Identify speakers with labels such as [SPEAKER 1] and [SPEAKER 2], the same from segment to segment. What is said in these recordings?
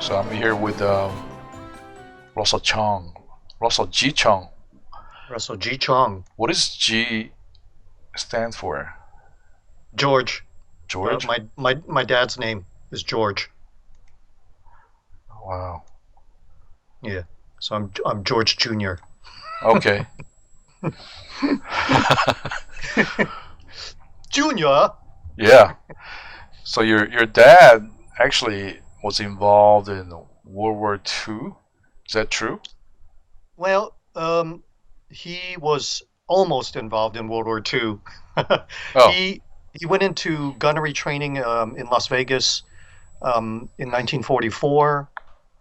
[SPEAKER 1] So I'm here with Russell Chong, Russell G Chong.
[SPEAKER 2] Russell G. Chong.
[SPEAKER 1] What does G stand for?
[SPEAKER 2] George.
[SPEAKER 1] George?
[SPEAKER 2] My dad's name is George.
[SPEAKER 1] Wow.
[SPEAKER 2] Yeah. So I'm George Jr.
[SPEAKER 1] Okay.
[SPEAKER 2] Junior.
[SPEAKER 1] Yeah. So your dad actually was involved in World War II. Is that true?
[SPEAKER 2] Well, he was almost involved in World War II.
[SPEAKER 1] Oh,
[SPEAKER 2] He he went into gunnery training in Las Vegas in 1944,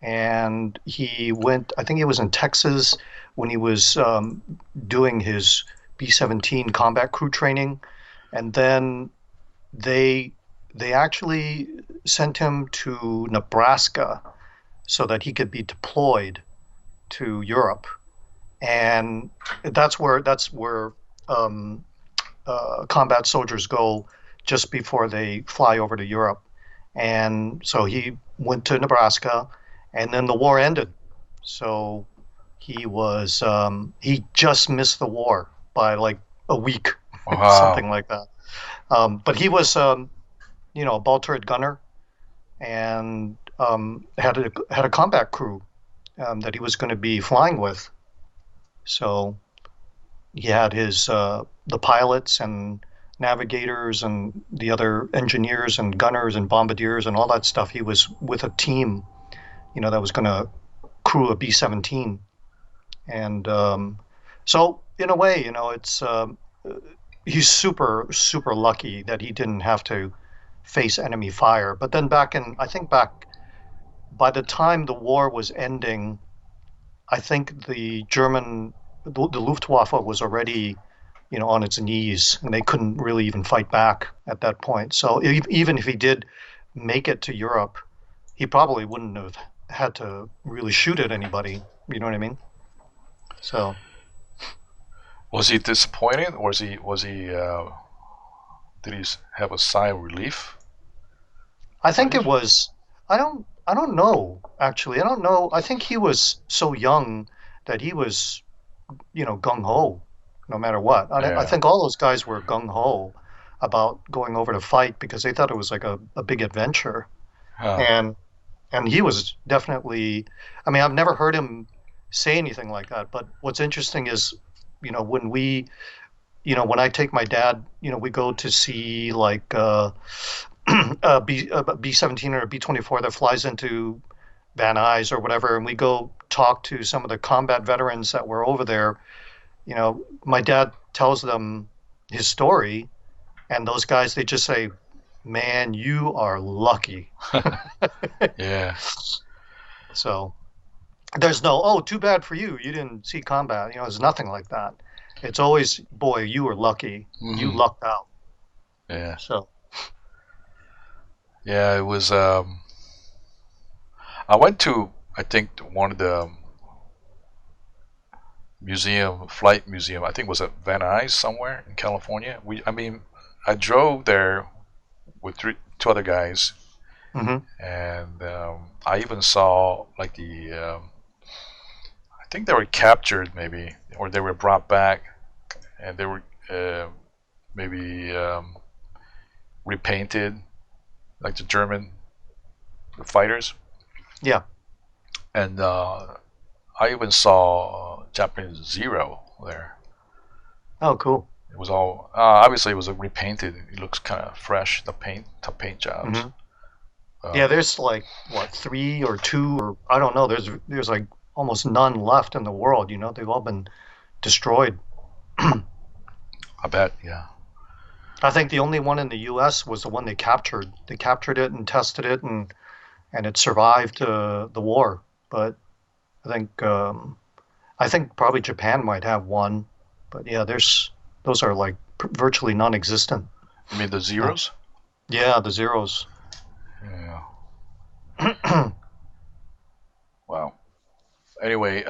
[SPEAKER 2] and he went. I think he was in Texas when he was doing his B-17 combat crew training, and then they they actually sent him to Nebraska so that he could be deployed to Europe, and that's where um, combat soldiers go just before they fly over to Europe. And so he went to Nebraska, and then the war ended. So he just missed the war by like a week,
[SPEAKER 1] wow.
[SPEAKER 2] something like that. But he was a ball turret gunner and had a combat crew that he was going to be flying with. So he had his the pilots and navigators and the other engineers and gunners and bombardiers and all that stuff. He was with a team, that was going to crew a B-17, and so in a way, it's he's super super lucky that he didn't have to face enemy fire. But then I think back by the time the war was ending, I think the Luftwaffe was already, on its knees, and they couldn't really even fight back at that point. So even if he did make it to Europe, he probably wouldn't have had to really shoot at anybody. You know what I mean? So
[SPEAKER 1] Was he disappointed, or was he did he have a sigh of relief?
[SPEAKER 2] I think it was. I don't know actually. I don't know. I think he was so young that he was, gung ho, no matter what. I
[SPEAKER 1] Yeah.
[SPEAKER 2] think all those guys were gung ho about going over to fight because they thought it was like a big adventure.
[SPEAKER 1] Huh.
[SPEAKER 2] And and he was definitely. I mean, I've never heard him say anything like that. But what's interesting is, when when I take my dad, we go to see like a B-17 or a B-24 that flies into Van Nuys or whatever, and we go talk to some of the combat veterans that were over there. My dad tells them his story, and those guys, they just say, "Man, you are lucky."
[SPEAKER 1] Yeah.
[SPEAKER 2] So there's no, "Oh, too bad for you. You didn't see combat." There's nothing like that. It's always, "Boy, you were lucky. You
[SPEAKER 1] Hmm.
[SPEAKER 2] lucked out."
[SPEAKER 1] Yeah.
[SPEAKER 2] So,
[SPEAKER 1] Yeah. It was. I went to, I think, one of the flight museum. I think it was at Van Nuys somewhere in California. I mean, I drove there with two other guys,
[SPEAKER 2] hmm
[SPEAKER 1] and I even saw like I think they were captured maybe, or they were brought back, and they were maybe repainted like the German fighters,
[SPEAKER 2] yeah.
[SPEAKER 1] and I even saw Japanese Zero there.
[SPEAKER 2] Oh, cool.
[SPEAKER 1] It was all obviously it was repainted. It looks kind of fresh. The paint jobs.
[SPEAKER 2] hmm Yeah,
[SPEAKER 1] Um,
[SPEAKER 2] there's like what, three or two, or I don't know. There's like almost none left in the world. They've all been destroyed.
[SPEAKER 1] I bet. Yeah.
[SPEAKER 2] I think the only one in the U.S. was the one they captured. They captured it and tested it, and it survived the war. But I think probably Japan might have one. But yeah, there's those are like virtually non-existent.
[SPEAKER 1] You mean the
[SPEAKER 2] Uh,
[SPEAKER 1] Zeros?
[SPEAKER 2] yeah, the zeros.
[SPEAKER 1] Yeah. Wow. Anyway,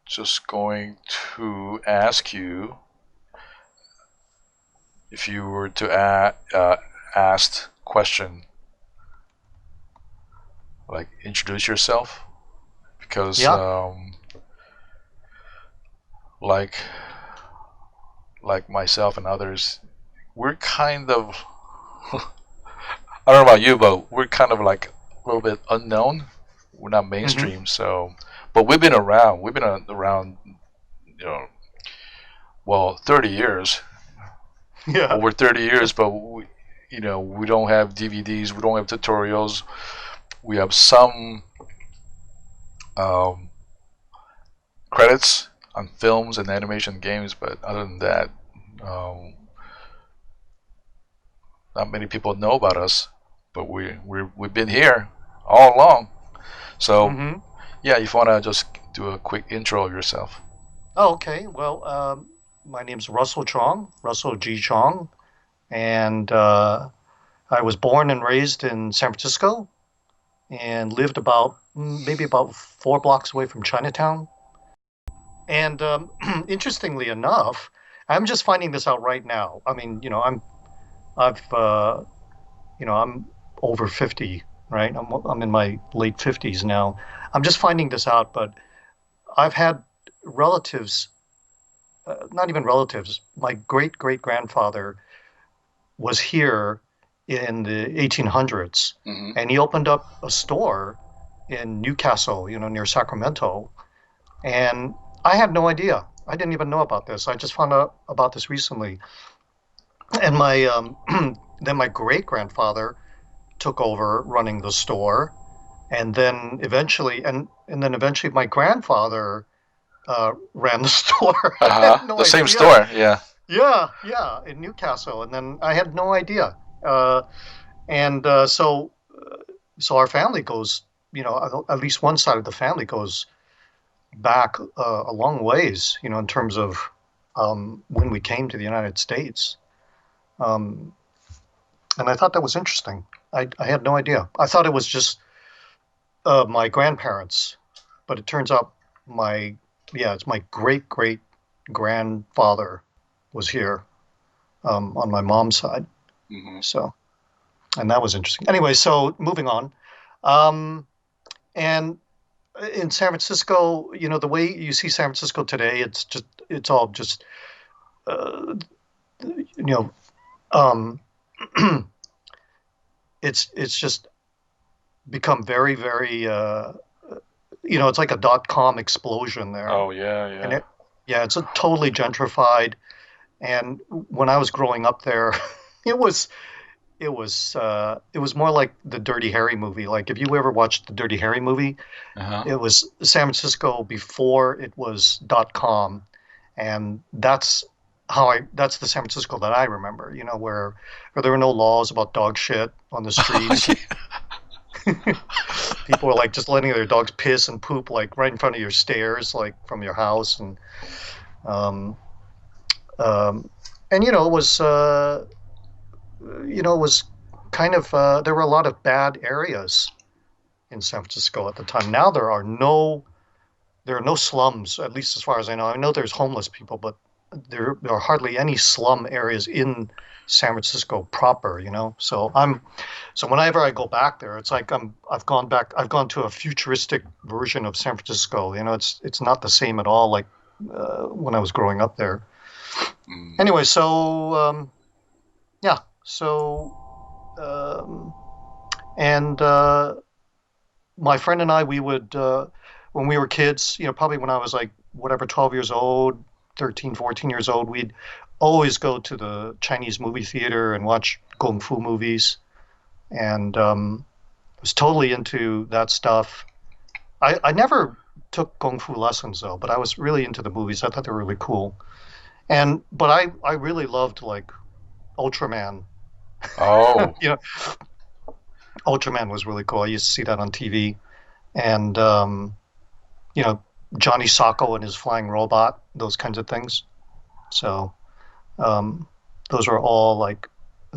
[SPEAKER 1] just going to ask you if you were to ask question like introduce yourself because
[SPEAKER 2] Yeah.
[SPEAKER 1] like like myself and others, we're kind of I don't know about you, but we're kind of like a little bit unknown. We're not
[SPEAKER 2] Hmm.
[SPEAKER 1] mainstream, so but we've been around. We've been around, you know, well, 30 years,
[SPEAKER 2] Yeah.
[SPEAKER 1] over 30 years, but we don't have DVDs, we don't have tutorials. We have some um, credits on films and animation games, but other than that, um, not many people know about us. But we've been here all along. So
[SPEAKER 2] Hmm.
[SPEAKER 1] yeah, if you wanna just do a quick intro of yourself.
[SPEAKER 2] Oh, okay. Well, my name's Russell Chong, Russell G. Chong, and I was born and raised in San Francisco and lived about maybe about 4 blocks away from Chinatown. And interestingly enough, I'm just finding this out right now. I mean, I've I'm over 50, right? I'm in my late 50s now. I'm just finding this out, but I've had relatives, not even relatives. My great great grandfather was here in the 1800s,
[SPEAKER 1] Mm-hmm.
[SPEAKER 2] and he opened up a store in Newcastle, near Sacramento. And I had no idea. I didn't even know about this. I just found out about this recently. And my then my great grandfather took over running the store, and then eventually my grandfather ran the store. I
[SPEAKER 1] Uh
[SPEAKER 2] had
[SPEAKER 1] huh.
[SPEAKER 2] no
[SPEAKER 1] The same
[SPEAKER 2] idea.
[SPEAKER 1] store. Yeah.
[SPEAKER 2] Yeah, yeah, in Newcastle, and then I had no idea. And so our family goes, at least one side of the family goes back a long ways, in terms of when we came to the United States. Um, and I thought that was interesting. I had no idea. I thought it was just my grandparents, but it turns out my, yeah, it's my great great grandfather was here on my mom's side.
[SPEAKER 1] Mm-hmm.
[SPEAKER 2] So, and that was interesting. Anyway, so moving on. Um, and in San Francisco, the way you see San Francisco today, it's all just, uh, you know, um, it's just become very, very, it's like a .com explosion there.
[SPEAKER 1] Oh yeah,
[SPEAKER 2] And
[SPEAKER 1] yeah.
[SPEAKER 2] yeah, it's a totally gentrified. And when I was growing up there, it was, it was more like the Dirty Harry movie. Like if you ever watched the Dirty Harry movie,
[SPEAKER 1] Uh huh.
[SPEAKER 2] it was San Francisco before it was .com, and that's the San Francisco that I remember. Where there were no laws about dog shit on the streets. People were like just letting their dogs piss and poop like right in front of your stairs, like from your house, um, um, and it was kind of there were a lot of bad areas in San Francisco at the time. Now there are no slums, at least as far as I know. I know there's homeless people, but there are hardly any slum areas in San Francisco proper, So whenever I go back there, it's like I've gone to a futuristic version of San Francisco. It's not the same at all like when I was growing up there.
[SPEAKER 1] Mm.
[SPEAKER 2] Anyway, so yeah, so um, and my friend and I, we would, when we were kids, probably when I was like, whatever, 12 years old, 13, 14 years old, we'd always go to the Chinese movie theater and watch Kung Fu movies. And was totally into that stuff. I never took Kung Fu lessons though, but I was really into the movies. I thought they were really cool. But I really loved like Ultraman.
[SPEAKER 1] Oh.
[SPEAKER 2] You know, Ultraman was really cool. I used to see that on TV. And, you know, Johnny Sacco and his flying robot, those kinds of things. So um, those were all like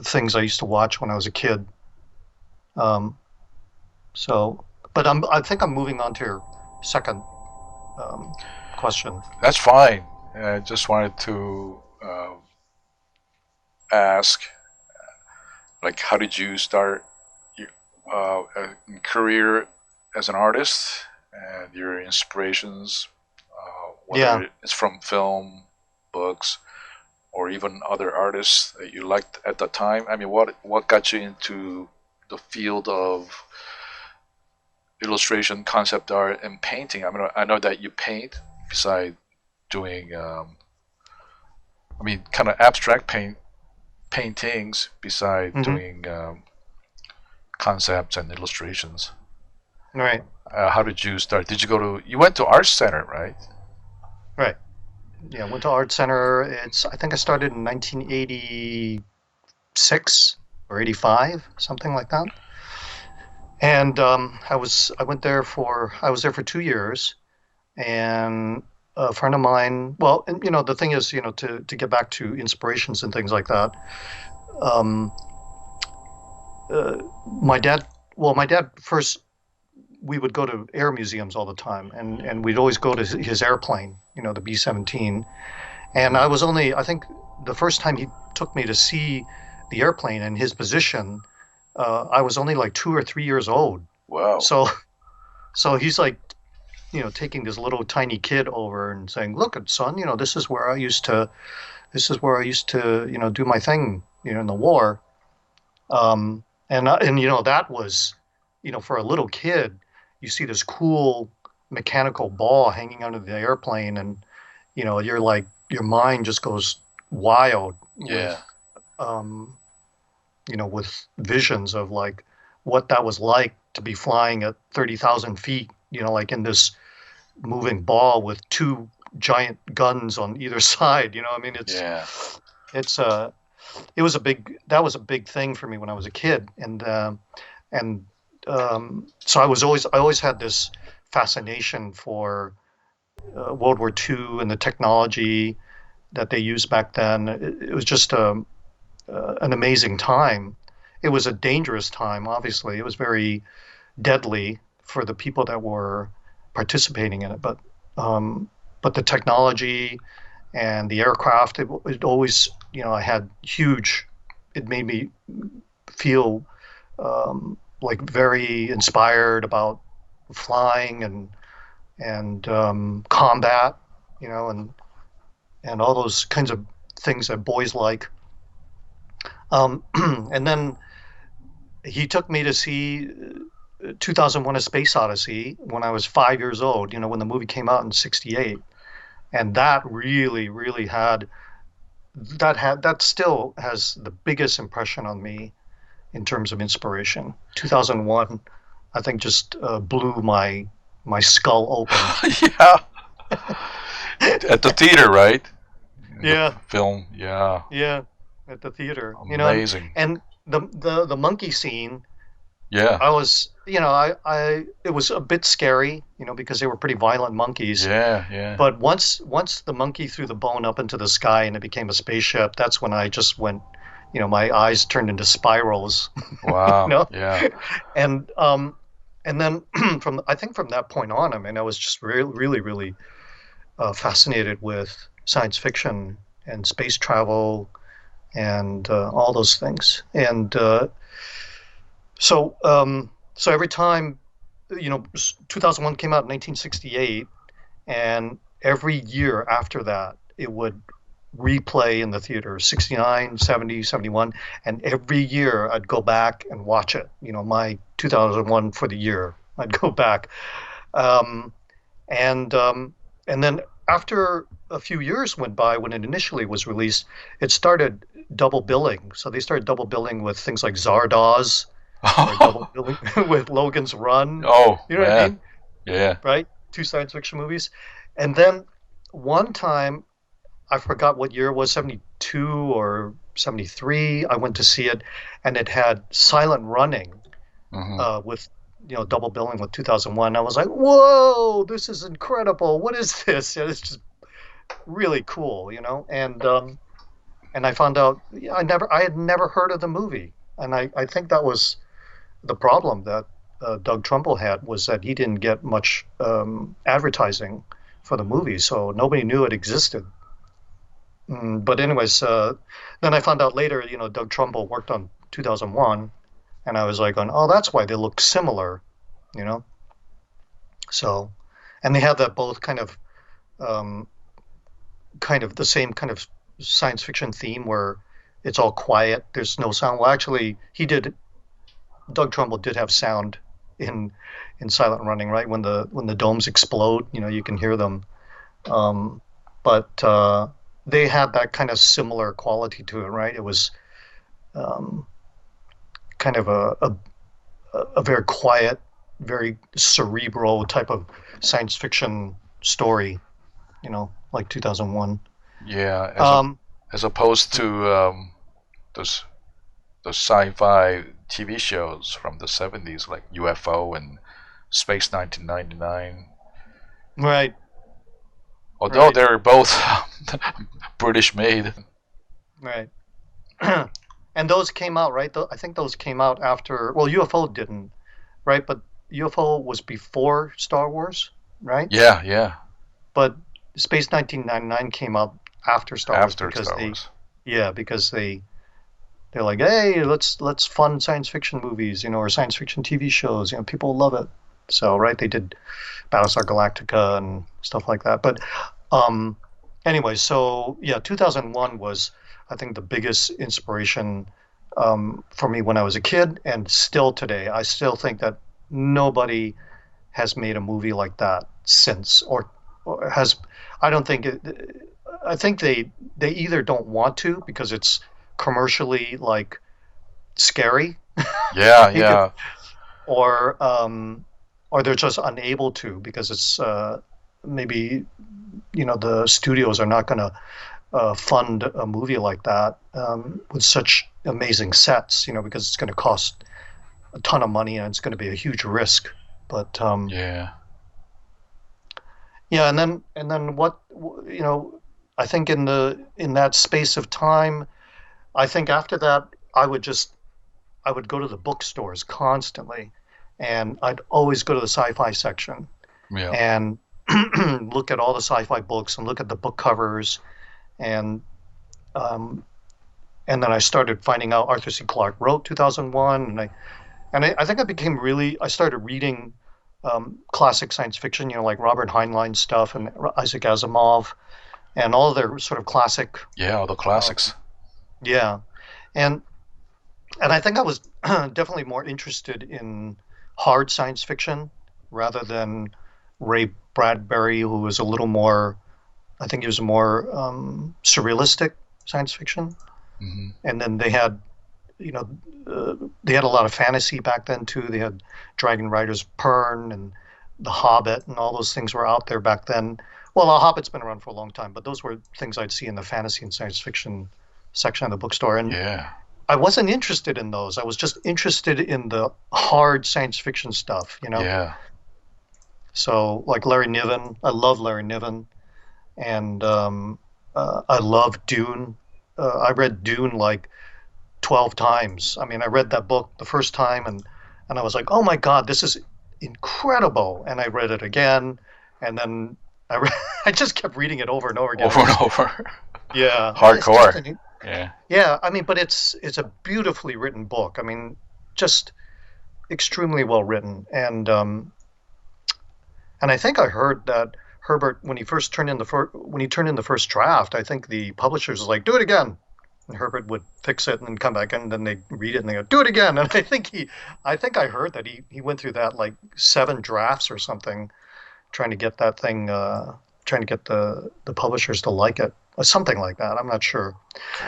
[SPEAKER 2] things I used to watch when I was a kid. Um, so, but I think I'm moving on to your second um, question.
[SPEAKER 1] That's fine. I just wanted to ask, like, how did you start your career as an artist and your inspirations,
[SPEAKER 2] Yeah.
[SPEAKER 1] whether it's from film, books, or even other artists that you liked at the time? I mean, what got you into the field of illustration, concept art, and painting? I mean, I know that you paint beside doing, kind of abstract paintings beside
[SPEAKER 2] Hmm.
[SPEAKER 1] doing concepts and illustrations.
[SPEAKER 2] Right.
[SPEAKER 1] How did you start? Did you go to? You went to art center, right?
[SPEAKER 2] Right. Yeah. Went to Art Center. I think I started in 1986 or 85, something like that. And I was there for 2 years, and a friend of mine. Well, and the thing is, to get back to inspirations and things like that. Um, my dad. Well, my dad first. We would go to air museums all the time, and we'd always go to his airplane, the B-17. And
[SPEAKER 1] Mm-hmm.
[SPEAKER 2] I think the first time he took me to see the airplane and his position, I was only like 2 or 3 years old.
[SPEAKER 1] Wow.
[SPEAKER 2] So, so he's like, taking this little tiny kid over and saying, "Look, son, this is where I used to, do my thing, in the war." And that was, for a little kid, you see this cool mechanical ball hanging out of the airplane, and you're like, your mind just goes wild
[SPEAKER 1] Yeah.
[SPEAKER 2] um, with visions of like what that was like to be flying at 30,000 feet, like in this moving ball with two giant guns on either side. I mean,
[SPEAKER 1] Yeah.
[SPEAKER 2] it's it was a big that was a big thing for me when I was a kid, and so I always had this fascination for World War II and the technology that they used back then. It was just an amazing time. It was a dangerous time, obviously. It was very deadly for the people that were participating in it, but the technology and the aircraft, it always, I had huge. It made me feel like very inspired about flying and combat, and all those kinds of things that boys like. And then he took me to see 2001: A Space Odyssey when I was 5 years old. When the movie came out in '68, and that really, really that still has the biggest impression on me in terms of inspiration. 2001, I think, just blew my skull open.
[SPEAKER 1] Yeah. At the theater, right? In the
[SPEAKER 2] Yeah,
[SPEAKER 1] film. Yeah.
[SPEAKER 2] yeah, at the theater,
[SPEAKER 1] Amazing.
[SPEAKER 2] and the monkey scene.
[SPEAKER 1] Yeah.
[SPEAKER 2] I was, it was a bit scary, because they were pretty violent monkeys.
[SPEAKER 1] Yeah. Yeah.
[SPEAKER 2] But once the monkey threw the bone up into the sky and it became a spaceship, that's when I just went, my eyes turned into spirals, you
[SPEAKER 1] Wow.
[SPEAKER 2] know,
[SPEAKER 1] Yeah.
[SPEAKER 2] and and then I think from that point on, I mean, I was just really, really, really fascinated with science fiction and space travel and all those things. And so so every time, 2001 came out in 1968, and every year after that, it would replay in the theater, 69, 70, 71, and every year I'd go back and watch it. My 2001 for the year, I'd go back. Um, and and then after a few years went by, when it initially was released, it started double billing. So they started double billing with things like Zardoz, or double billing with Logan's Run.
[SPEAKER 1] Oh
[SPEAKER 2] You know what I
[SPEAKER 1] man.
[SPEAKER 2] mean?
[SPEAKER 1] Yeah.
[SPEAKER 2] Right? Two science fiction movies. And then one time, I forgot what year it was, 72 or 73, I went to see it, and it had Silent Running
[SPEAKER 1] Hmm.
[SPEAKER 2] with, double billing with 2001. I was like, whoa, this is incredible. What is this? It's just really cool, and I found out, yeah, I had never heard of the movie. And I think that was the problem that Doug Trumbull had, was that he didn't get much advertising for the movie, so nobody knew it existed. But anyways, then I found out later, Doug Trumbull worked on 2001, and I was like, oh, that's why they look similar, you know. So, and they have that both um, kind of the same kind of science fiction theme where it's all quiet. There's no sound. Well, actually, Doug Trumbull did have sound in Silent Running, right? When the domes explode, you can hear them. Um, but they had that kind of similar quality to it, right? It was um, kind of a very quiet, very cerebral type of science fiction story, like 2001.
[SPEAKER 1] Yeah,
[SPEAKER 2] Um,
[SPEAKER 1] as opposed to those those sci-fi TV shows from the 70s like UFO and Space 1999.
[SPEAKER 2] right,
[SPEAKER 1] Although
[SPEAKER 2] right,
[SPEAKER 1] they're both British made.
[SPEAKER 2] right. And those came out, right? I think those came out after, well, UFO didn't, right? But UFO was before Star Wars, right?
[SPEAKER 1] Yeah, yeah.
[SPEAKER 2] But Space 1999 came out after Star Wars
[SPEAKER 1] After
[SPEAKER 2] because
[SPEAKER 1] Star Wars.
[SPEAKER 2] yeah, because they're like, hey, let's fund science fiction movies, or science fiction TV shows. People love it. So, right, they did Battlestar Galactica and stuff like that. But um, anyway, so yeah, 2001 was, I think, the biggest inspiration for me when I was a kid, and still today. I still think that nobody has made a movie like that since, or has. I don't think it. I think they either don't want to because it's commercially like scary,
[SPEAKER 1] Yeah,
[SPEAKER 2] right?
[SPEAKER 1] yeah.
[SPEAKER 2] Or or they're just unable to because it's maybe the studios are not going to fund a movie like that with such amazing sets, because it's going to cost a ton of money and it's going to be a huge risk. But
[SPEAKER 1] Yeah.
[SPEAKER 2] yeah, and then what I think in that space of time, I think after that I would go to the bookstores constantly, and I'd always go to the sci-fi section
[SPEAKER 1] Yeah.
[SPEAKER 2] and look at all the sci-fi books and look at the book covers, and um, and then I started finding out Arthur C. Clarke wrote 2001, I think I started reading classic science fiction, like Robert Heinlein stuff and Isaac Asimov and all of their sort of classic,
[SPEAKER 1] Yeah, all the classics.
[SPEAKER 2] yeah, and and I think I was definitely more interested in hard science fiction rather than Ray Bradbury, who was a little more, I think he was more surrealistic science fiction.
[SPEAKER 1] Hmm.
[SPEAKER 2] And then you know, they had a lot of fantasy back then too. They had Dragon Riders Pern and The Hobbit, and all those things were out there back then. Well, The Hobbit's been around for a long time, but those were things I'd see in the fantasy and science fiction section of the bookstore. And
[SPEAKER 1] Yeah.
[SPEAKER 2] I wasn't interested in those. I was just interested in the hard science fiction stuff.
[SPEAKER 1] Yeah.
[SPEAKER 2] So, like Larry Niven, I love Larry Niven, and I love Dune. I read Dune like 12 times. I mean, I read that book the first time and I was like, "Oh my God, this is incredible." And I read it again and then I just kept reading it over and over again.
[SPEAKER 1] Over and over.
[SPEAKER 2] Yeah, it's just
[SPEAKER 1] Hardcore. Yeah.
[SPEAKER 2] yeah, I mean, but it's a beautifully written book. I mean, just extremely well written. And I think I heard that Herbert, when he first turned in the first draft, I think the publishers was like, "Do it again." And Herbert would fix it and then come back and then they read it and they go, "Do it again." And I think I heard that he went through that like 7 drafts or something, trying to get that thing, trying to get the publishers to like it, or something like that. I'm not sure.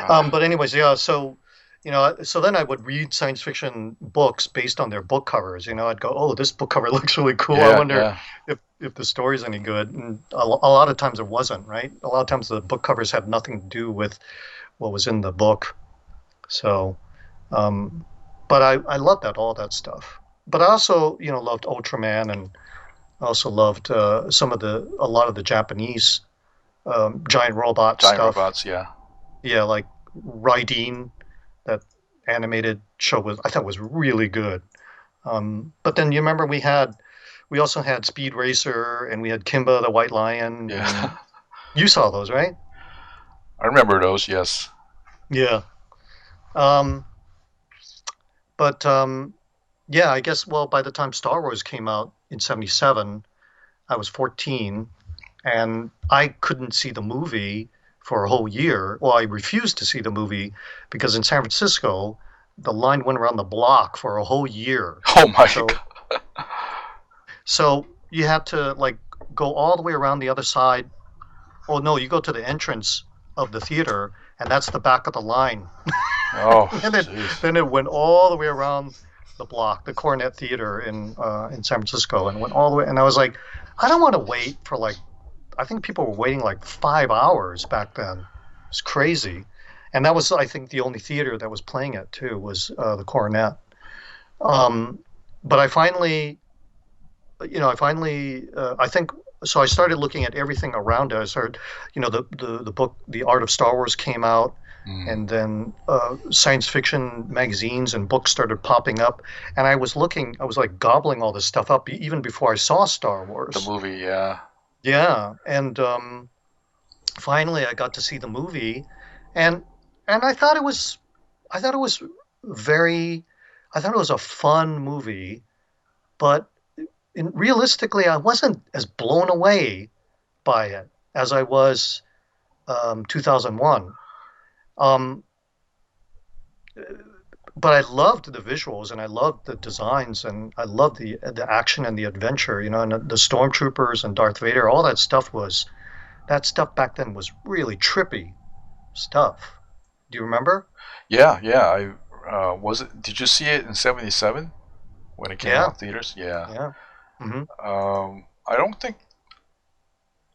[SPEAKER 1] God.
[SPEAKER 2] But anyways, yeah. So then I would read science fiction books based on their book covers. I'd go, "Oh, this book cover looks really cool. I
[SPEAKER 1] Yeah,
[SPEAKER 2] wonder
[SPEAKER 1] yeah.
[SPEAKER 2] if the story's any good." And a lot of times it wasn't, right? A lot of times the book covers had nothing to do with what was in the book. So, um, but I loved all that stuff. But I also, loved Ultraman, and I also loved a lot of the Japanese giant robot
[SPEAKER 1] Giant
[SPEAKER 2] stuff.
[SPEAKER 1] robots, yeah.
[SPEAKER 2] Yeah, like Raideen, that animated show I thought was really good. But then you remember we also had Speed Racer and we had Kimba the White Lion,
[SPEAKER 1] Yeah.
[SPEAKER 2] and you saw those, right?
[SPEAKER 1] I remember those, yes.
[SPEAKER 2] Yeah. Um, but yeah, I guess, well, by the time Star Wars came out in 77, I was 14, and I couldn't see the movie for a whole year. Well, I refused to see the movie because in San Francisco, the line went around the block for a whole year.
[SPEAKER 1] Oh my
[SPEAKER 2] So,
[SPEAKER 1] god.
[SPEAKER 2] so you had to like go all the way around the other side. Oh no, you go to the entrance of the theater, and that's the back of the line.
[SPEAKER 1] Oh,
[SPEAKER 2] And then
[SPEAKER 1] jeez.
[SPEAKER 2] then it went all the way around the block, the Coronet Theater in San Francisco, and went all the way. And I was like, I don't want to wait for like I think people were waiting like 5 hours back then. It's crazy. And that was, I think, the only theater that was playing it too was the Coronet. Um, but I think, so I started looking at everything around it. I started, the book, The Art of Star Wars came out,
[SPEAKER 1] Mm,
[SPEAKER 2] and then science fiction magazines and books started popping up. And I was like gobbling all this stuff up even before I saw Star
[SPEAKER 1] the
[SPEAKER 2] Wars.
[SPEAKER 1] movie, yeah.
[SPEAKER 2] Yeah. And finally I got to see the movie, and and I thought it was very I thought it was a fun movie, but realistically I wasn't as blown away by it as I was 2001. Um, but I loved the visuals and I loved the designs and I loved the action and the adventure, and the stormtroopers and Darth Vader, all that stuff back then was really trippy stuff. Do you remember?
[SPEAKER 1] Yeah, yeah. Was it? Did you see it in '77 when it came
[SPEAKER 2] Yeah,
[SPEAKER 1] out in theaters? Yeah.
[SPEAKER 2] yeah. Hmm.
[SPEAKER 1] I don't think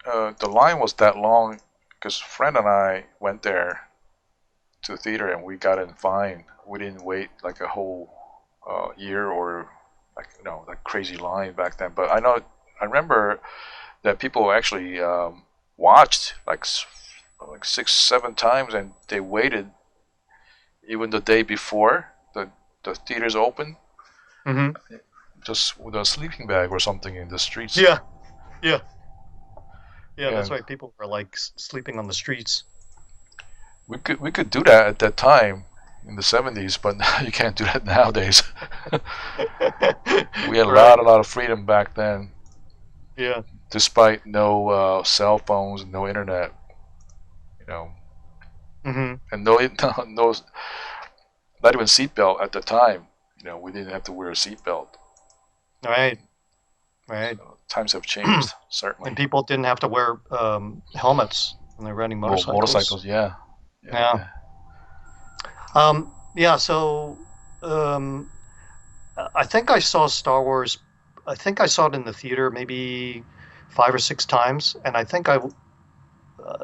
[SPEAKER 1] the line was that long because a friend and I went there to the theater and we got in fine. We didn't wait like a whole year or like like crazy line back then. But I remember that people actually watched like 6, 7 times, and they waited even the day before the theaters open,
[SPEAKER 2] Hmm.
[SPEAKER 1] just with a sleeping bag or something in the streets.
[SPEAKER 2] Yeah, yeah, yeah. That's
[SPEAKER 1] And
[SPEAKER 2] why people were like sleeping on the streets.
[SPEAKER 1] we could do that at that time in the '70s, but you can't do that nowadays. We had
[SPEAKER 2] Right.
[SPEAKER 1] a lot of freedom back then,
[SPEAKER 2] Yeah.
[SPEAKER 1] despite no cell phones, no internet, you know,
[SPEAKER 2] Hmm.
[SPEAKER 1] and no, not even seatbelt at the time. We didn't have to wear a seatbelt.
[SPEAKER 2] Right. Right.
[SPEAKER 1] So times have changed,
[SPEAKER 2] And
[SPEAKER 1] certainly.
[SPEAKER 2] people didn't have to wear helmets when they're riding motorcycles.
[SPEAKER 1] Motorcycles, yeah, yeah,
[SPEAKER 2] Yeah.
[SPEAKER 1] yeah.
[SPEAKER 2] Yeah. So, um, I think I saw Star Wars. I think I saw it in the theater maybe 5 or 6 times, and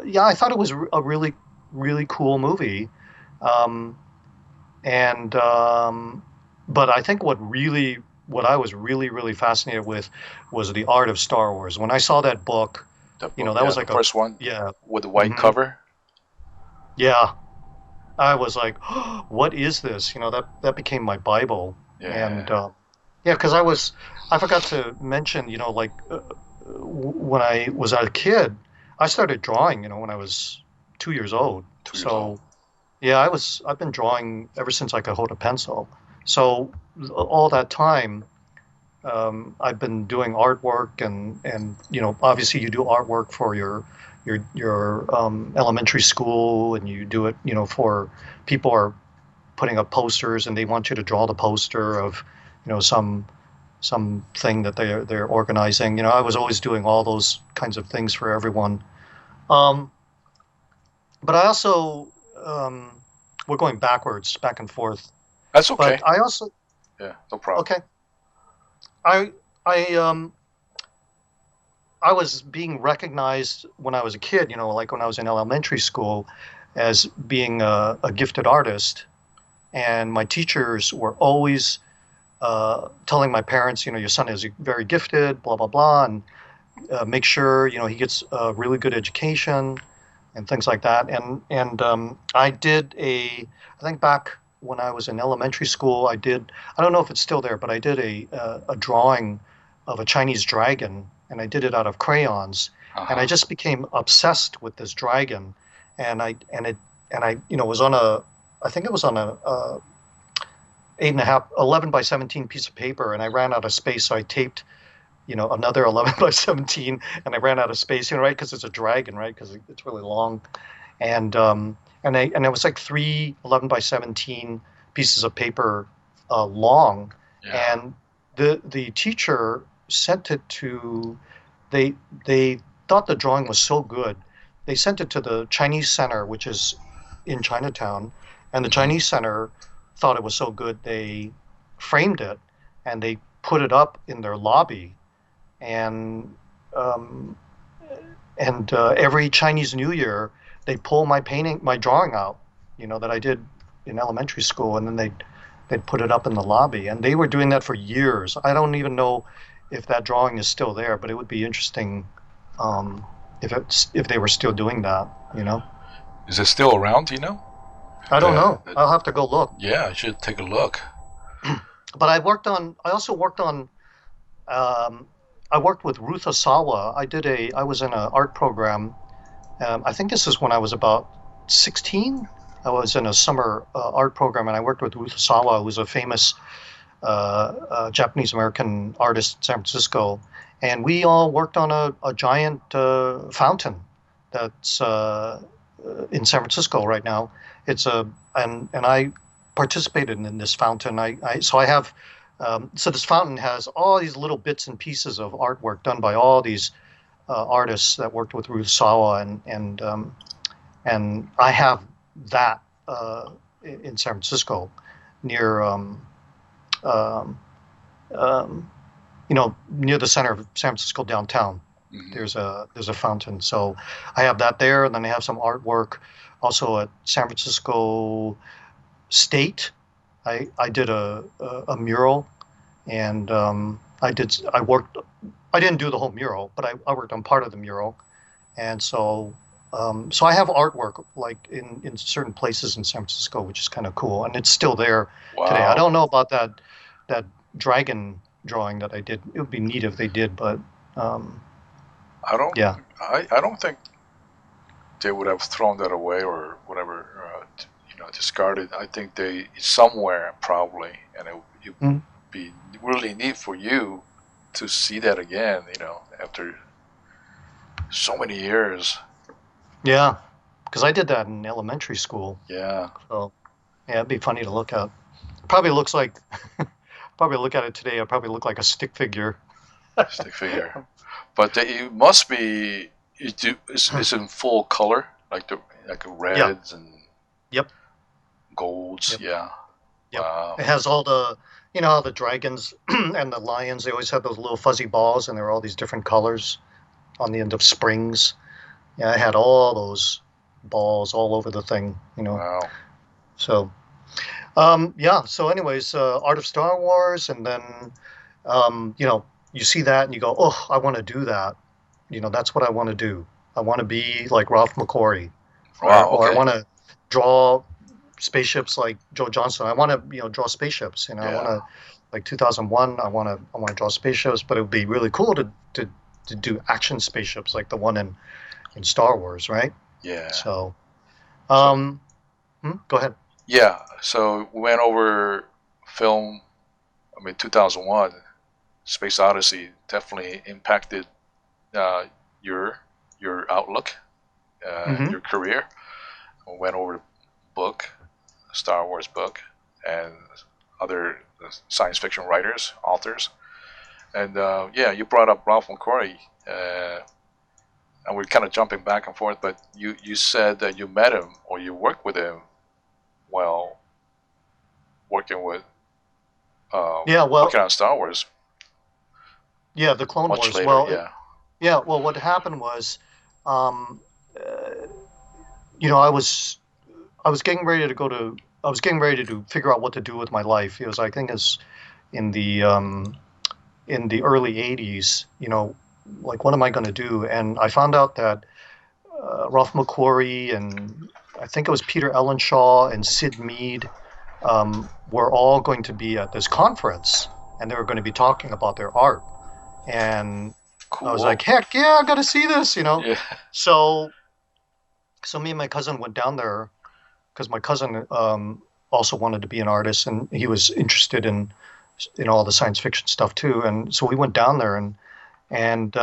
[SPEAKER 2] yeah, I thought it was a really, really cool movie. Um, and But I think what I was really, really fascinated with was the art of Star Wars. When I saw that book,
[SPEAKER 1] The book,
[SPEAKER 2] that
[SPEAKER 1] yeah,
[SPEAKER 2] was
[SPEAKER 1] the
[SPEAKER 2] like a
[SPEAKER 1] first one
[SPEAKER 2] yeah,
[SPEAKER 1] with the white
[SPEAKER 2] hmm
[SPEAKER 1] cover.
[SPEAKER 2] yeah. I was like, what is this? That became my Bible. And
[SPEAKER 1] Yeah.
[SPEAKER 2] yeah, because I forgot to mention, like when I was a kid, I started drawing, when I was 2 years old.
[SPEAKER 1] 2 years old.
[SPEAKER 2] So yeah, I've been drawing ever since I could hold a pencil. So all that time, I've been doing artwork, and obviously you do artwork for your elementary school, and you do it, for people are putting up posters and they want you to draw the poster of, some thing that they're organizing. I was always doing all those kinds of things for everyone. Um, but I also we're going backwards, back and forth.
[SPEAKER 1] That's
[SPEAKER 2] But
[SPEAKER 1] okay.
[SPEAKER 2] I also
[SPEAKER 1] Yeah, no problem.
[SPEAKER 2] okay. I I I was being recognized when I was a kid, like when I was in elementary school, as being a gifted artist, and my teachers were always telling my parents, your son is very gifted, blah blah blah, and make sure he gets a really good education and things like that. And I think back when I was in elementary school, I don't know if it's still there, but I did a drawing of a Chinese dragon, and I did it out of crayons, and I
[SPEAKER 1] Uh-huh.
[SPEAKER 2] just became obsessed with this dragon, and I was on a, I think it was on a 8.5, 11 by 17 piece of paper, and I ran out of space, so I taped another 11 by 17, and I ran out of space, right? Because it's a dragon, right? Because it's really long, and it was like three 11 by 17 pieces of paper long,
[SPEAKER 1] Yeah.
[SPEAKER 2] and the teacher sent it to they they thought the drawing was so good, they sent it to the Chinese Center, which is in Chinatown, and the
[SPEAKER 1] Hmm.
[SPEAKER 2] Chinese Center thought it was so good they framed it and they put it up in their lobby, and um, every Chinese New Year they pull my drawing out, that I did in elementary school, and then they'd put it up in the lobby, and they were doing that for years. I don't even know if that drawing is still there, but it would be interesting um, if they were still doing that.
[SPEAKER 1] Is it still around? Do you know?
[SPEAKER 2] I don't
[SPEAKER 1] The,
[SPEAKER 2] know.
[SPEAKER 1] the
[SPEAKER 2] I'll have to go look.
[SPEAKER 1] yeah, I should take a look.
[SPEAKER 2] But I also worked on. Um, I worked with Ruth Asawa. I was in an art program. I think this is when I was about 16. I was in a summer art program, and I worked with Ruth Asawa, who was a famous Japanese American artist in San Francisco. And we all worked on a giant fountain that's in San Francisco right now. It's a and I participated in this fountain. So I have so this fountain has all these little bits and pieces of artwork done by all these artists that worked with Ruth Sawa, and I have that in San Francisco near um, um, near the center of San Francisco downtown.
[SPEAKER 1] Hmm.
[SPEAKER 2] There's a fountain, so I have that there, and then I have some artwork also at San Francisco State. I did a mural, and I worked. I didn't do the whole mural, but I worked on part of the mural, and so I have artwork like in certain places in San Francisco, which is kind of cool, and it's still there today. I
[SPEAKER 1] Wow.
[SPEAKER 2] don't know about that dragon drawing that I did. It would be neat if they did, but um,
[SPEAKER 1] I don't.
[SPEAKER 2] yeah,
[SPEAKER 1] I don't think they would have thrown that away or whatever. Discarded. I think they somewhere probably, and it would
[SPEAKER 2] Mm,
[SPEAKER 1] be really neat for you to see that again. After so many years.
[SPEAKER 2] yeah, because I did that in elementary school.
[SPEAKER 1] Yeah.
[SPEAKER 2] So yeah, it'd be funny to look at. Probably looks like probably look at it today. I probably look like a stick figure.
[SPEAKER 1] Stick figure. But it must be. It's in full color, like
[SPEAKER 2] Yeah.
[SPEAKER 1] reds and
[SPEAKER 2] Yep.
[SPEAKER 1] golds.
[SPEAKER 2] Yep.
[SPEAKER 1] Yeah.
[SPEAKER 2] Yep.
[SPEAKER 1] Wow.
[SPEAKER 2] It has all how the dragons and the lions, they always have those little fuzzy balls, and there are all these different colors on the end of springs. Yeah, I had all those balls all over the thing.
[SPEAKER 1] Wow.
[SPEAKER 2] So, yeah. So, anyways, Art of Star Wars, and then, you see that and you go, oh, I want to do that. That's what I want to do. I want to be like Ralph McQuarrie, or
[SPEAKER 1] Wow.
[SPEAKER 2] or I
[SPEAKER 1] Okay.
[SPEAKER 2] want to draw spaceships like Joe Johnson. I want to, draw spaceships. I want
[SPEAKER 1] Yeah.
[SPEAKER 2] to, like 2001. I want to draw spaceships, but it would be really cool to do action spaceships like the one in Star Wars, right?
[SPEAKER 1] Yeah.
[SPEAKER 2] So,
[SPEAKER 1] So
[SPEAKER 2] um, go ahead.
[SPEAKER 1] yeah. So we went over film. I mean, 2001, Space Odyssey definitely impacted uh, your your outlook,
[SPEAKER 2] Hmm.
[SPEAKER 1] your career. We went over the book, Star Wars book, and other science fiction writers, authors. And yeah, you brought up Ralph McQuarrie, and we're kind of jumping back and forth. But you said that you met him or you worked with him while working with
[SPEAKER 2] Yeah,
[SPEAKER 1] working
[SPEAKER 2] well,
[SPEAKER 1] on Star Wars
[SPEAKER 2] yeah, the Clone
[SPEAKER 1] much
[SPEAKER 2] Wars.
[SPEAKER 1] later.
[SPEAKER 2] Well,
[SPEAKER 1] Yeah.
[SPEAKER 2] yeah, well, what happened was, um, uh, I was getting ready to go to, I was getting ready to figure out what to do with my life. It was, I think, it's in the early '80s. Like, what am I going to do? And I found out that Ralph McQuarrie and I think it was Peter Ellenshaw and Sid Mead were all going to be at this conference, and they were going to be talking about their art. And I was
[SPEAKER 1] Cool.
[SPEAKER 2] like, heck yeah, I got to see this.
[SPEAKER 1] Yeah.
[SPEAKER 2] So, so me and my cousin went down there because my cousin also wanted to be an artist, and he was interested in all the science fiction stuff too. And so we went down there, and and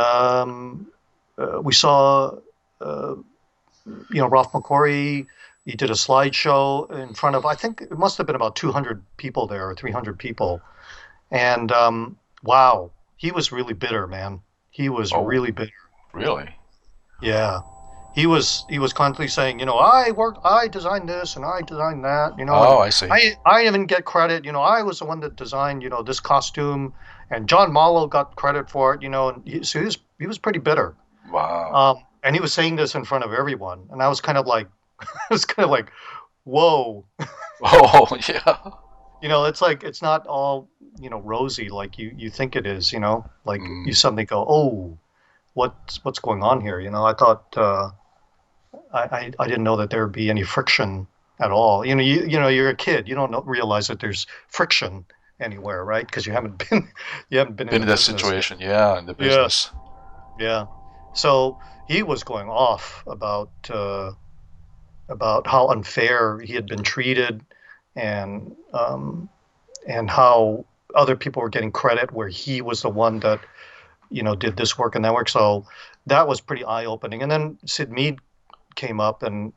[SPEAKER 2] we saw, uh, Ralph McQuarrie. He did a slideshow in front of, I think it must have been about 200 people there or 300 people. And wow, he was really bitter, man. He was
[SPEAKER 1] Oh,
[SPEAKER 2] really bitter.
[SPEAKER 1] really?
[SPEAKER 2] Yeah. He was constantly saying, I designed this and I designed that,
[SPEAKER 1] Oh,
[SPEAKER 2] and
[SPEAKER 1] I see.
[SPEAKER 2] I even get credit, I was the one that designed, this costume, and John Marlowe got credit for it, and so he was pretty bitter.
[SPEAKER 1] Wow.
[SPEAKER 2] And he was saying this in front of everyone, and I was kind of like, I was kind of like, whoa,
[SPEAKER 1] Oh, yeah.
[SPEAKER 2] it's like it's not all, rosy like you think it is, like you
[SPEAKER 1] Mm.
[SPEAKER 2] suddenly go, oh, what's going on here? I thought. I didn't know that there would be any friction at all. You're a kid. You don't realize that there's friction anywhere, right? Because you haven't been in
[SPEAKER 1] Been
[SPEAKER 2] the
[SPEAKER 1] in that
[SPEAKER 2] business yet.
[SPEAKER 1] situation, yeah, in the
[SPEAKER 2] Yeah,
[SPEAKER 1] business.
[SPEAKER 2] yeah. So he was going off about how unfair he had been treated, and how other people were getting credit where he was the one that did this work and that work. So that was pretty eye opening. And then Sid Mead came up, and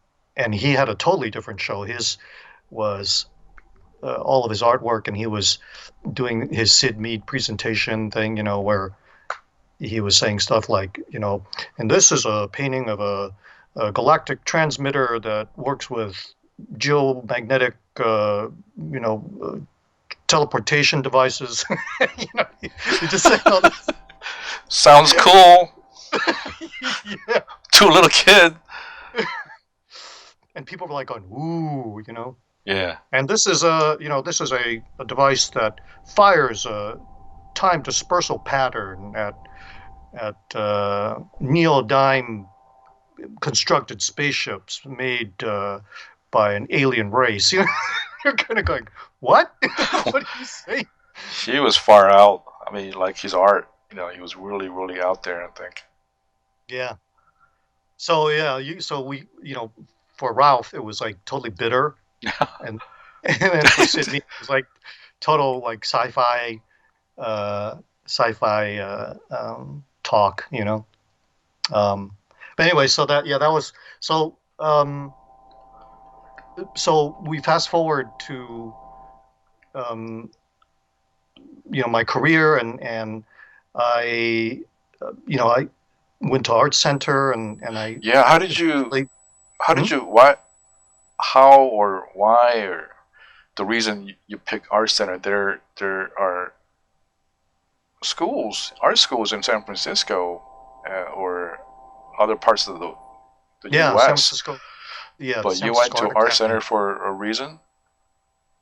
[SPEAKER 2] he had a totally different show. His was all of his artwork, and he was doing his Sid Mead presentation thing, where he was saying stuff like, and this is a painting of a galactic transmitter that works with geomagnetic, teleportation devices. He just saying all this.
[SPEAKER 1] Sounds cool
[SPEAKER 2] Yeah.
[SPEAKER 1] to a little kid.
[SPEAKER 2] And people were like going, ooh,
[SPEAKER 1] Yeah.
[SPEAKER 2] And this is a device that fires a time dispersal pattern at neodyme constructed spaceships made by an alien race. You're kind of going, what? What are you saying?
[SPEAKER 1] He was far out. I mean, like his art, he was really, really out there, I think.
[SPEAKER 2] Yeah. So yeah, for Ralph it was like totally bitter, and and then for Sydney it was like total like uh, sci-fi talk. Um, but anyway, so that was so. So we fast forward to um, my career, and I I went to art center, and I
[SPEAKER 1] Yeah,
[SPEAKER 2] eventually.
[SPEAKER 1] how
[SPEAKER 2] Hmm?
[SPEAKER 1] did you, what, how or why or the reason you pick art center? There are art schools in San Francisco, or other parts of the
[SPEAKER 2] Yeah, San
[SPEAKER 1] U.S.
[SPEAKER 2] Francisco. Yeah, the
[SPEAKER 1] But
[SPEAKER 2] San
[SPEAKER 1] you went
[SPEAKER 2] Francisco
[SPEAKER 1] to
[SPEAKER 2] Art
[SPEAKER 1] art
[SPEAKER 2] Academy.
[SPEAKER 1] center for a reason.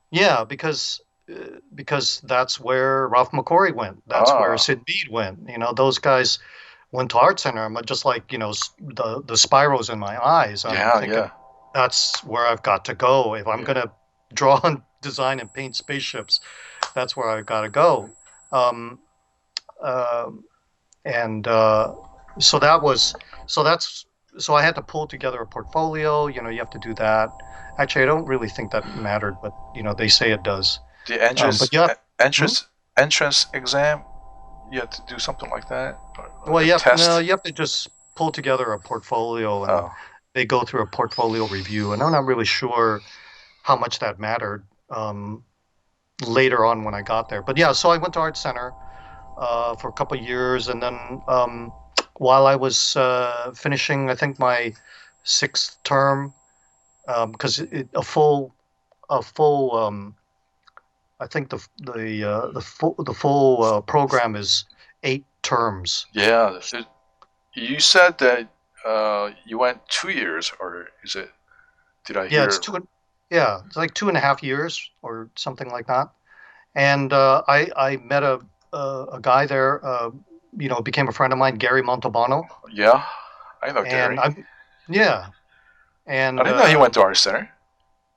[SPEAKER 2] Yeah, because that's where Ralph McQuarrie went. That's where
[SPEAKER 1] Ah,
[SPEAKER 2] Sid Mead went. Those guys went to art center. I'm just like, the spirals in my eyes. I'm
[SPEAKER 1] yeah,
[SPEAKER 2] thinking
[SPEAKER 1] yeah,
[SPEAKER 2] that's where I've got to go if I'm
[SPEAKER 1] yeah.
[SPEAKER 2] gonna draw and design and paint spaceships. That's where I've got to go. Um, uh, and so that was so that's so I had to pull together a portfolio. You have to do that. Actually, I don't really think that mattered, but they say it does.
[SPEAKER 1] The
[SPEAKER 2] But yeah. Hmm?
[SPEAKER 1] entrance exam. You had to do something like that, or
[SPEAKER 2] Well,
[SPEAKER 1] the
[SPEAKER 2] you have no,
[SPEAKER 1] test.
[SPEAKER 2] you have to just pull together a portfolio, and
[SPEAKER 1] Oh,
[SPEAKER 2] they go through a portfolio review. And I'm not really sure how much that mattered later on when I got there. But yeah, so I went to Art Center for a couple of years, and then while I was finishing, I think my sixth term, because a full I think the full program is 8 terms.
[SPEAKER 1] yeah. You said that you went 2 years, or is it? Did I
[SPEAKER 2] Yeah, it's
[SPEAKER 1] hear?
[SPEAKER 2] two. Yeah, it's like 2.5 years or something like that. And I met a guy there. Became a friend of mine, Gary Montalbano,
[SPEAKER 1] Yeah, I know
[SPEAKER 2] and
[SPEAKER 1] Gary.
[SPEAKER 2] I'm yeah,
[SPEAKER 1] I
[SPEAKER 2] and
[SPEAKER 1] didn't know he went to art center.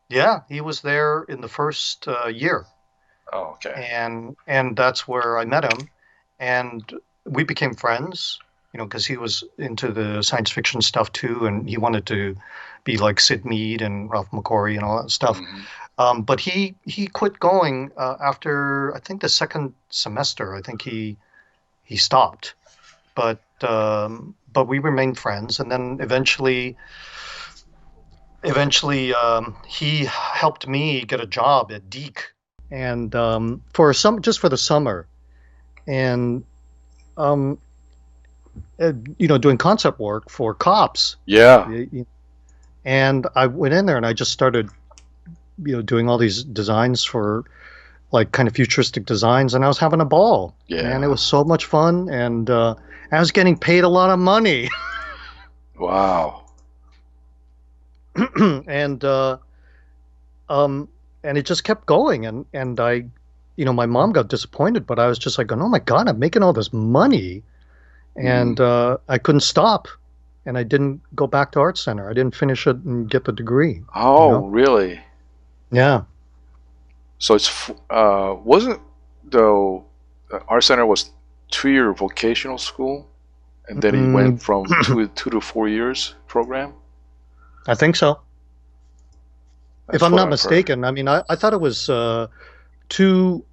[SPEAKER 2] yeah, he was there in the first year,
[SPEAKER 1] Oh, okay.
[SPEAKER 2] and that's where I met him, and we became friends. Because he was into the science fiction stuff too, and he wanted to be like Sid Mead and Ralph McQuarrie and all that stuff.
[SPEAKER 1] Hmm.
[SPEAKER 2] But he quit going after I think the second semester. I think he stopped. but we remained friends, and then eventually he helped me get a job at Deke, and just for the summer, and um, doing concept work for cops.
[SPEAKER 1] Yeah.
[SPEAKER 2] And I went in there and I just started, doing all these designs for like kind of futuristic designs, and I was having a ball.
[SPEAKER 1] Yeah.
[SPEAKER 2] And it was so much fun, and I was getting paid a lot of money.
[SPEAKER 1] Wow.
[SPEAKER 2] and and it just kept going, and I, my mom got disappointed, but I was just like, going, oh my God, I'm making all this money, and I couldn't stop, and I didn't go back to Art Center. I didn't finish it and get the degree.
[SPEAKER 1] Oh, really?
[SPEAKER 2] Yeah.
[SPEAKER 1] So it's wasn't though Art Center was 2-year vocational school, and then he went from 2 to 4 years program.
[SPEAKER 2] I think so.
[SPEAKER 1] That's
[SPEAKER 2] if I'm
[SPEAKER 1] what
[SPEAKER 2] not
[SPEAKER 1] I've
[SPEAKER 2] mistaken. I mean, I thought it was 2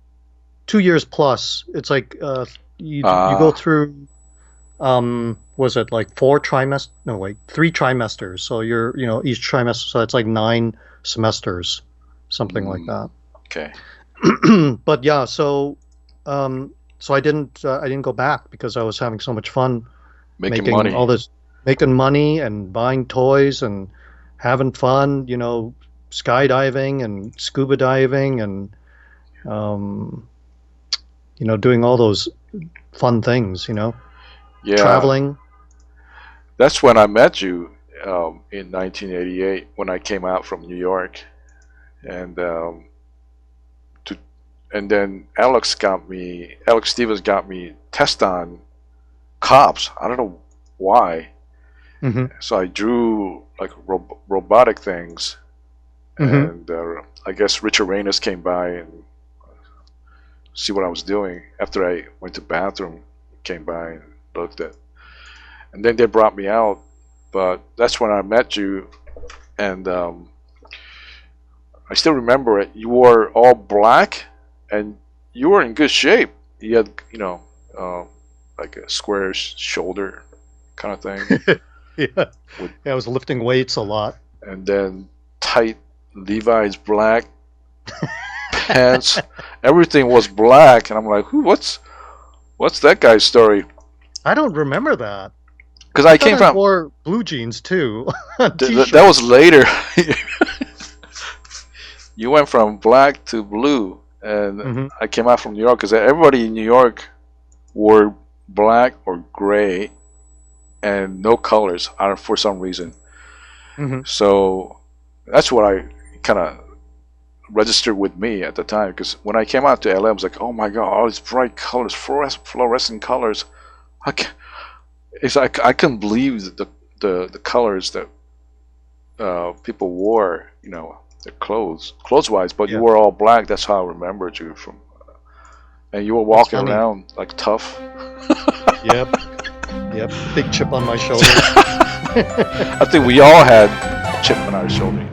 [SPEAKER 2] years plus. It's like you go through was it like 4 trimesters? No, wait, 3 trimesters. So you're each trimester, so it's like 9 semesters, something like that.
[SPEAKER 1] Okay.
[SPEAKER 2] But yeah, so I didn't go back because I was having so much fun
[SPEAKER 1] making money.
[SPEAKER 2] all this, making money and buying toys and having fun, skydiving and scuba diving and doing all those fun things,
[SPEAKER 1] Yeah.
[SPEAKER 2] traveling.
[SPEAKER 1] That's when I met you in 1988 when I came out from New York, and then Alex Stevens got me test on cops. I don't know why. So I drew like robotic things, and I guess Richard Reynes came by and see what I was doing after I went to the bathroom. Came by and looked at, and then they brought me out. But that's when I met you, and I still remember it. You wore all black, and you were in good shape. You had, like a square shoulder kind of thing.
[SPEAKER 2] Yeah, I was lifting weights a lot.
[SPEAKER 1] And then tight Levi's black pants. Everything was black, and I'm like, what's that guy's story?
[SPEAKER 2] I don't remember that.
[SPEAKER 1] Because I came from
[SPEAKER 2] wore blue jeans too.
[SPEAKER 1] That was later. You went from black to blue, and I came out from New York because everybody in New York wore black or gray and no colors for some reason. So that's what I kind of registered with me at the time, because when I came out to LA, I was like, oh my God, all these bright colors, fluorescent colors. I couldn't believe the colors that people wore, their clothes-wise, but you were all black. That's how I remembered you from. And you were walking around like tough.
[SPEAKER 2] Yep. Big chip on my shoulder.
[SPEAKER 1] I think we all had a chip on our shoulder.